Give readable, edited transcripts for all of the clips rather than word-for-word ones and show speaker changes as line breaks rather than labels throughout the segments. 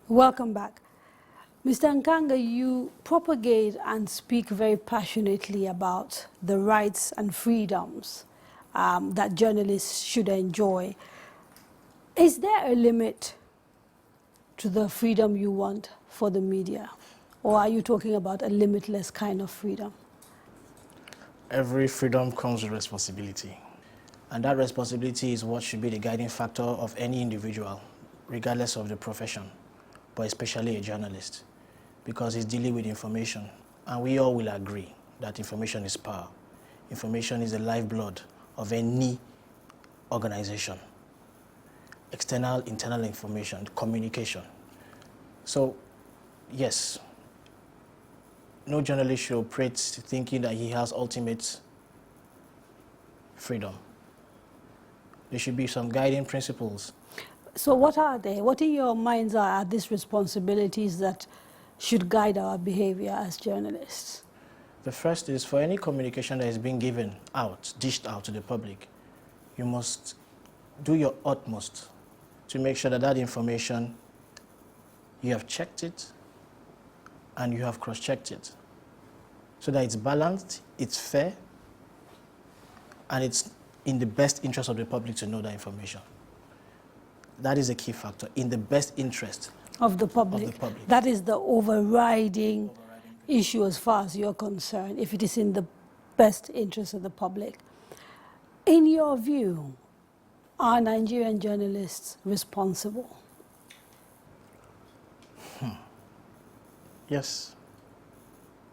Welcome back. Mr. Nkanga, you propagate and speak very passionately about the rights and freedoms that journalists should enjoy. Is there a limit to the freedom you want for the media? Or are you talking about a limitless kind of freedom?
Every freedom comes with responsibility. And that responsibility is what should be the guiding factor of any individual, regardless of the profession, but especially a journalist, because he's dealing with information. And we all will agree that information is power. Information is the lifeblood of any organization. External, internal information, communication. So, yes, no journalist should operate thinking that he has ultimate freedom. There should be some guiding principles.
So what are they? What in your minds are these responsibilities that should guide our behavior as journalists?
The first is, for any communication that is being given out, dished out to the public, you must do your utmost to make sure that that information, you have checked it and you have cross-checked it, so that it's balanced, it's fair, and it's in the best interest of the public to know that information. That is a key factor, in the best interest
of the public. That is the overriding issue as far as you're concerned, if it is in the best interest of the public. In your view, are Nigerian journalists responsible?
Yes.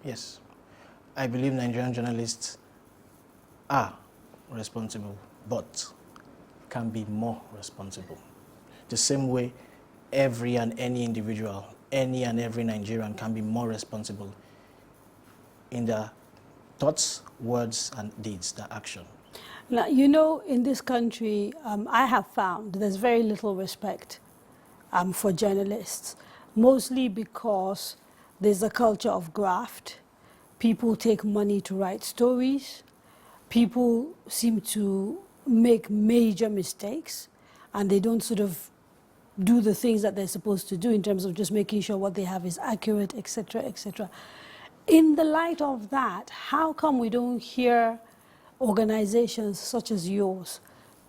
Yes. I believe Nigerian journalists are responsible, but can be more responsible. The same way every and any individual, any and every Nigerian can be more responsible in their thoughts, words, and deeds, their action.
Now, you know, in this country, I have found there's very little respect for journalists, mostly because there's a culture of graft. People take money to write stories. People seem to make major mistakes, and they don't sort of do the things that they're supposed to do in terms of just making sure what they have is accurate, etc., etc. In the light of that, how come we don't hear organizations such as yours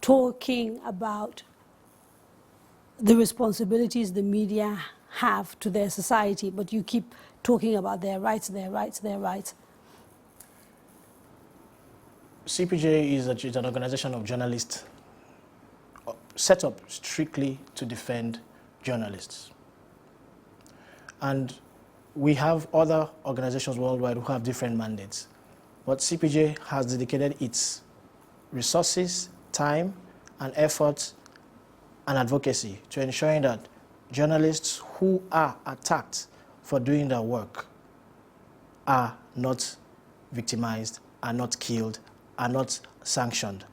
talking about the responsibilities the media have to their society, but you keep talking about their rights, their rights, their rights?
CPJ is an organization of journalists set up strictly to defend journalists. And we have other organizations worldwide who have different mandates. But CPJ has dedicated its resources, time, and effort and advocacy to ensuring that journalists who are attacked for doing their work are not victimized, are not killed, are not sanctioned.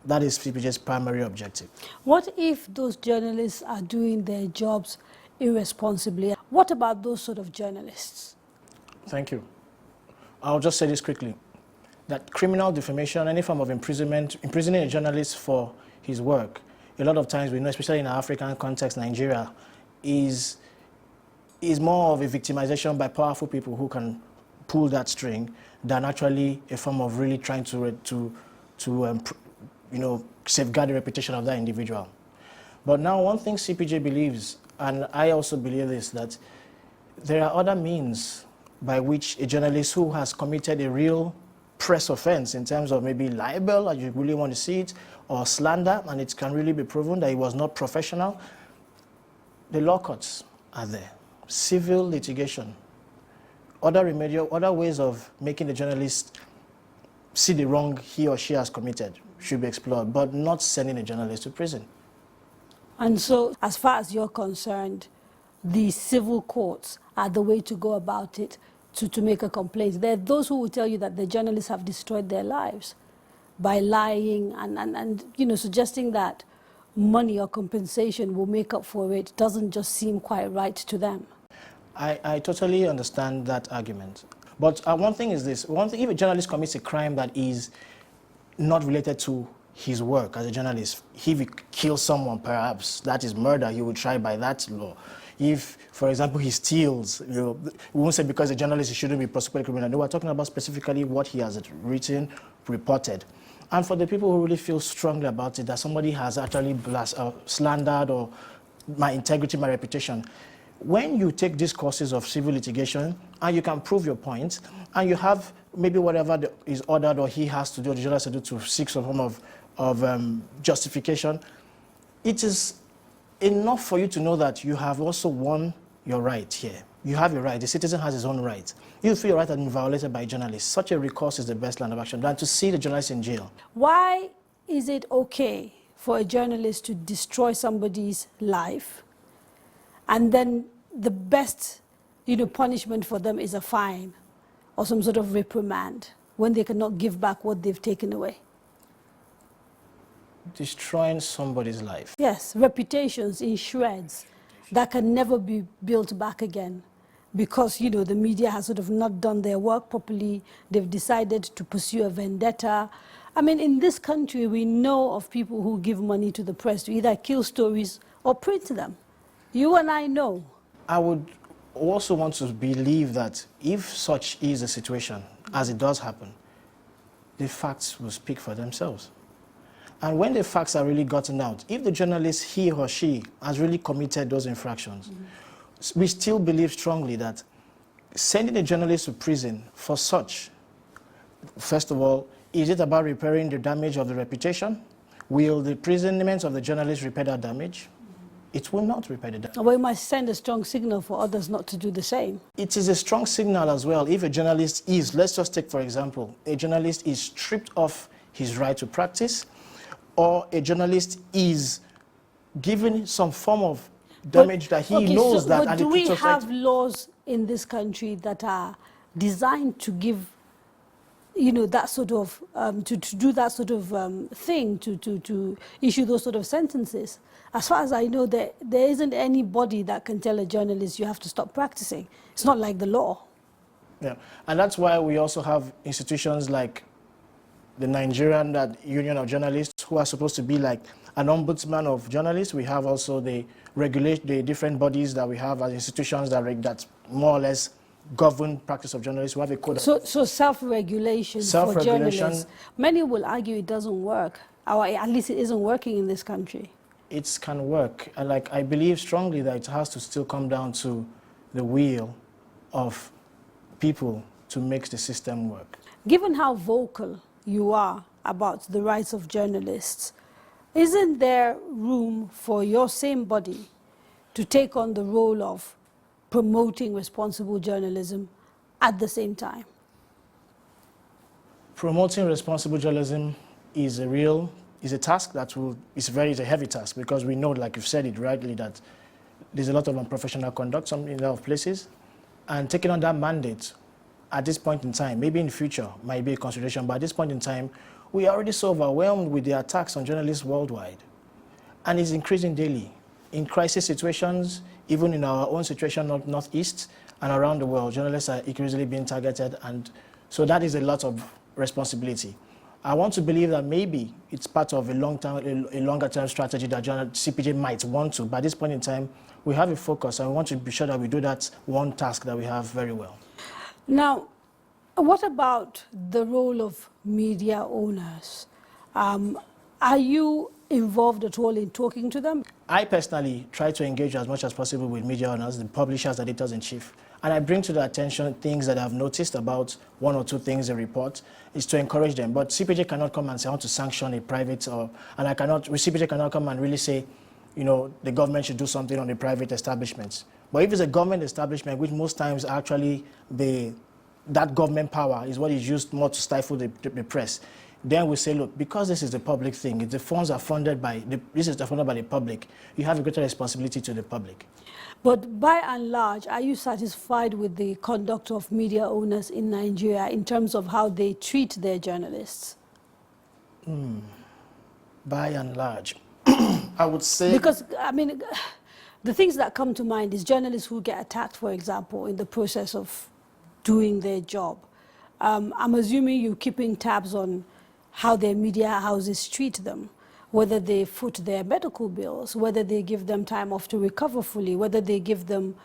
That is CPJ's primary objective.
What if those journalists are doing their jobs irresponsibly? What about those sort of journalists?
Thank you. I'll just say this quickly, that criminal defamation, any form of imprisonment, imprisoning a journalist for his work, a lot of times we know, especially in our African context, Nigeria, is more of a victimization by powerful people who can pull that string than actually a form of really trying to safeguard the reputation of that individual. But now, one thing CPJ believes, and I also believe this, that there are other means by which a journalist who has committed a real press offense in terms of maybe libel, as you really want to see it, or slander, and it can really be proven that he was not professional, the law courts are there. Civil litigation, other ways of making the journalist see the wrong he or she has committed should be explored, but not sending a journalist to prison.
And so, as far as you're concerned, the civil courts are the way to go about it to make a complaint. There are those who will tell you that the journalists have destroyed their lives by lying and suggesting that money or compensation will make up for it doesn't just seem quite right to them.
I totally understand that argument. But one thing is this. One thing, if a journalist commits a crime that is not related to his work as a journalist, if he kills someone, perhaps that is murder, he will try by that law. if, for example, he steals, we won't say because a journalist he shouldn't be prosecuted criminal. No, we're talking about specifically what he has written, reported. And for the people who really feel strongly about it, that somebody has actually slandered or my integrity, my reputation, when you take these courses of civil litigation and you can prove your point, and you have maybe whatever is ordered or he has to do, or the journalist has to do to seek some form of justification, it is enough for you to know that you have also won your right here. You have a right. The citizen has his own right. You feel your right has been violated by a journalist. Such a recourse is the best line of action than to see the journalist in jail.
Why is it okay for a journalist to destroy somebody's life, and then the best, punishment for them is a fine or some sort of reprimand when they cannot give back what they've taken away?
Destroying somebody's life.
Yes, reputations in shreds that can never be built back again because, the media has sort of not done their work properly. They've decided to pursue a vendetta. I mean, in this country, we know of people who give money to the press to either kill stories or print them. You and I know.
I would also want to believe that if such is the situation, as it does happen, the facts will speak for themselves. And when the facts are really gotten out, if the journalist, he or she, has really committed those infractions, we still believe strongly that sending a journalist to prison for such, first of all, is it about repairing the damage of the reputation? Will the imprisonment of the journalist repair that damage? It will not repair the damage.
We must send a strong signal for others not to do the same.
It is a strong signal as well. If a journalist is, let's just take for example, a journalist is stripped of his right to practice, or a journalist is given some form of damage that he knows that.
But do we have laws in this country that are designed to give, that sort of, to do that sort of thing, to issue those sort of sentences? As far as I know, there isn't anybody that can tell a journalist you have to stop practicing. It's not like the law.
Yeah, and that's why we also have institutions like the Nigerian Union of Journalists, who are supposed to be like an ombudsman of journalists. We have also the different bodies that we have as institutions that more or less govern practice of journalists. We have a code. So
self-regulation for journalists. Many will argue it doesn't work, or at least it isn't working in this country.
It can work, and I believe strongly that it has to still come down to the will of people to make the system work.
Given how vocal you are about the rights of journalists, isn't there room for your same body to take on the role of promoting responsible journalism at the same time?
Promoting responsible journalism is a task that is a heavy task, because we know, like you've said it rightly, that there's a lot of unprofessional conduct in a lot of places, and taking on that mandate at this point in time, maybe in the future might be a consideration, but at this point in time, we are already so overwhelmed with the attacks on journalists worldwide, and it's increasing daily. In crisis situations, even in our own situation, Northeast and around the world, journalists are increasingly being targeted, and so that is a lot of responsibility. I want to believe that maybe it's part of a longer-term strategy that CPJ might want to, but at this point in time, we have a focus, and we want to be sure that we do that one task that we have very well.
Now, what about the role of media owners? Are you involved at all in talking to them?
I personally try to engage as much as possible with media owners, the publishers, the editors-in-chief, and I bring to their attention things that I've noticed about one or two things they report, is to encourage them. But CPJ cannot come and say, I want to sanction a private, CPJ cannot come and really say, the government should do something on the private establishments. But if it's a government establishment, which most times actually that government power is what is used more to stifle the press, then we say, look, because this is the public thing, if the funds are funded by the public, you have a greater responsibility to the public.
But by and large, are you satisfied with the conduct of media owners in Nigeria in terms of how they treat their journalists?
By and large, I would say...
Because, the things that come to mind is journalists who get attacked, for example, in the process of doing their job. I'm assuming you're keeping tabs on how their media houses treat them. whether they foot their medical bills, whether they give them time off to recover fully, whether they give them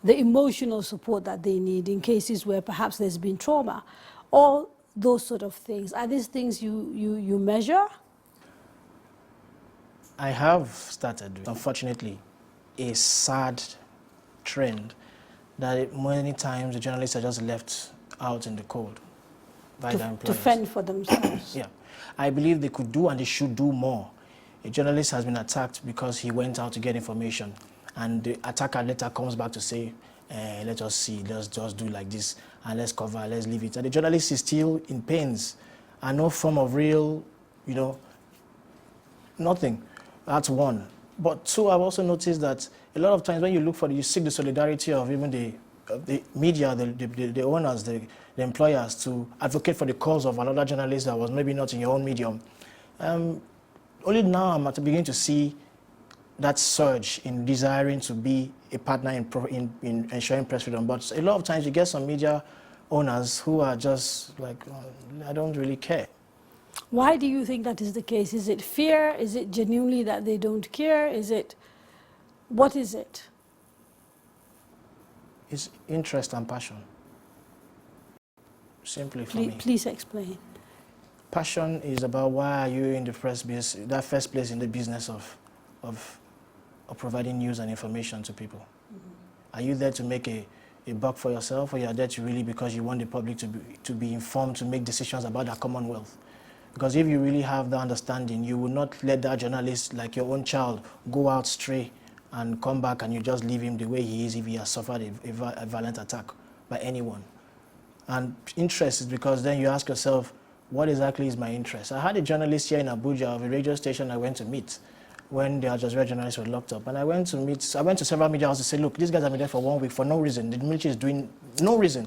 the emotional support that they need in cases where perhaps there's been trauma, all those sort of things. Are these things you measure?
I have started, unfortunately, a sad trend that many times the journalists are just left out in the cold by their employers.
To fend for themselves.
Yeah. I believe they could do and they should do more. A journalist has been attacked because he went out to get information, and the attacker later comes back to say, let us see, let's just do like this, and let's cover, let's leave it. And the journalist is still in pains, and no form of real, nothing. That's one. But two, I've also noticed that a lot of times when you look for you seek the solidarity of even the media, the owners, the employers to advocate for the cause of another journalist that was maybe not in your own medium. Only now I'm beginning to see that surge in desiring to be a partner in ensuring press freedom. But a lot of times you get some media owners who are just like, I don't really care.
Why do you think that is the case? Is it fear? Is it genuinely that they don't care? What is it?
It's interest and passion. Simply for me.
Please explain.
Passion is about why are you in the first place in the business of providing news and information to people. Mm-hmm. Are you there to make a buck for yourself, or you are there to really because you want the public to be informed, to make decisions about their commonwealth? Because if you really have that understanding, you will not let that journalist, like your own child, go out stray and come back and you just leave him the way he is if he has suffered a violent attack by anyone. And interest is because then you ask yourself, what exactly is my interest? I had a journalist here in Abuja of a radio station I went to meet when the Al Jazeera journalists were locked up. And I went to several media houses to say, look, these guys have been there for 1 week for no reason. The military is doing no reason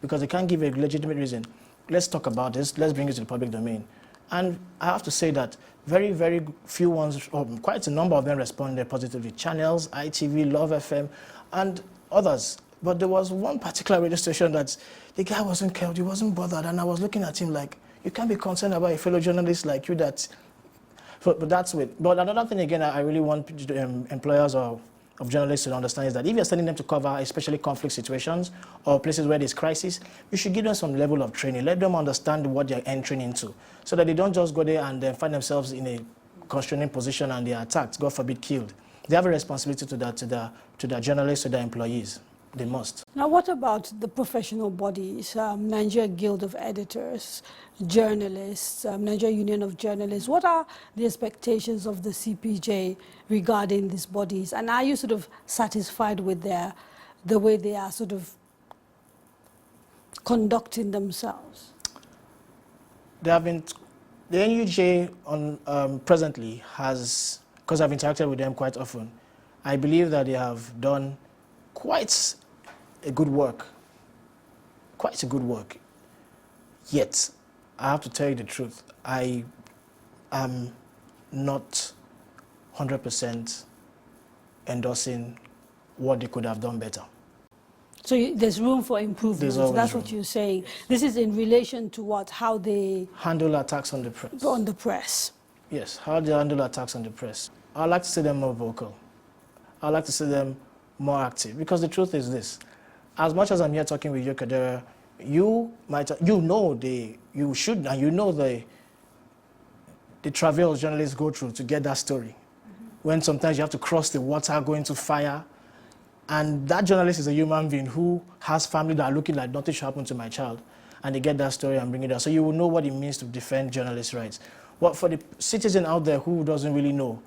because they can't give a legitimate reason. Let's talk about this. Let's bring it to the public domain. And I have to say that very, very few ones, or quite a number of them responded positively. Channels, ITV, Love FM, and others. But there was one particular radio station that the guy wasn't killed, he wasn't bothered, and I was looking at him like, you can't be concerned about a fellow journalist like you but that's it. But another thing again, I really want employers of journalists to understand is that if you're sending them to cover especially conflict situations or places where there's crisis, you should give them some level of training. Let them understand what they're entering into so that they don't just go there and then find themselves in a constraining position and they're attacked, God forbid, killed. They have a responsibility to the journalists, to their employees. They must.
Now, what about the professional bodies, Nigeria Guild of Editors, journalists, Nigeria Union of Journalists? What are the expectations of the CPJ regarding these bodies? And are you sort of satisfied with the way they are sort of conducting themselves?
They have been, the NUJ presently has, because I've interacted with them quite often, I believe that they have done quite a good work. Yet, I have to tell you the truth, I am not 100% endorsing what they could have done better.
So there's room for improvement. That's what you're saying. This is in relation to what? How they
handle attacks on the press.
On the press.
Yes, how they handle attacks on the press. I'd like to see them more vocal. I'd like to see them more active, because the truth is this: as much as I'm here talking with you, Kadaria, you should the travails journalists go through to get that story. Mm-hmm. When sometimes you have to cross the water, go into fire, and that journalist is a human being who has family that are looking like nothing should happen to my child, and they get that story and bring it out. So you will know what it means to defend journalists' rights. But for the citizen out there who doesn't really know,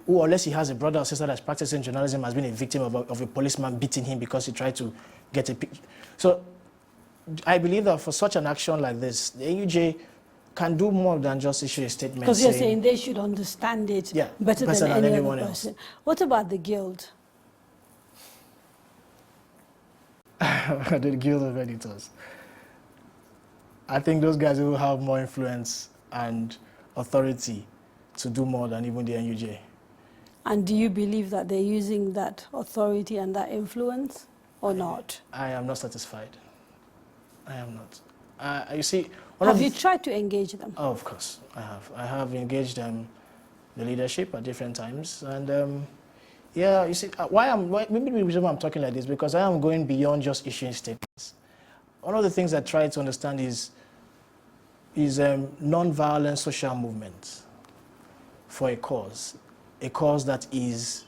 unless he has a brother or sister that's practicing journalism, has been a victim of a policeman beating him because he tried to get a picture. So I believe that for such an action like this, the NUJ can do more than just issue a statement.
Because you're saying they should understand it better than any other person. Else. What about the guild?
The Guild of Editors. I think those guys will have more influence and authority to do more than even the NUJ.
And do you believe that they're using that authority and that influence or not?
I am not satisfied. I am not. You see,
have you tried to engage them?
Oh, of course, I have. I have engaged them the leadership at different times. And yeah, you see, maybe the reason why I'm talking like this, because I am going beyond just issuing statements. One of the things I try to understand is non-violent social movements for a cause that is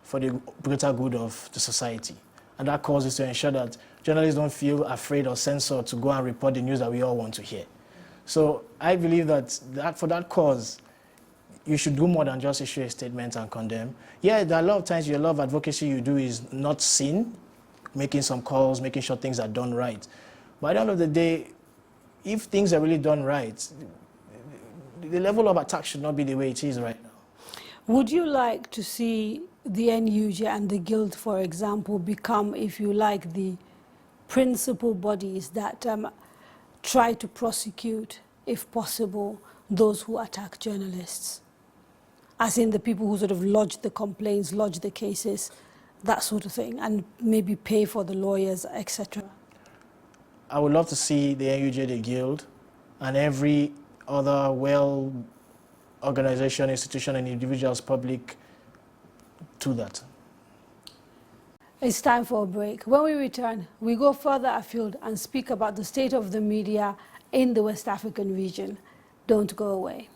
for the greater good of the society. And that cause is to ensure that journalists don't feel afraid or censored to go and report the news that we all want to hear. So I believe that for that cause, you should do more than just issue a statement and condemn. Yeah, there are a lot of times a lot of advocacy you do is not seen, making some calls, making sure things are done right. But at the end of the day, if things are really done right, the level of attack should not be the way it is right now.
Would you like to see the NUJ and the Guild, for example, become, if you like, the principal bodies that try to prosecute, if possible, those who attack journalists? As in the people who sort of lodge the complaints, lodge the cases, that sort of thing, and maybe pay for the lawyers, etc.
I would love to see the NUJ, the Guild, and every other organization, institution, and individuals, public, to that.
It's time for a break. When we return, we go further afield and speak about the state of the media in the West African region. Don't go away.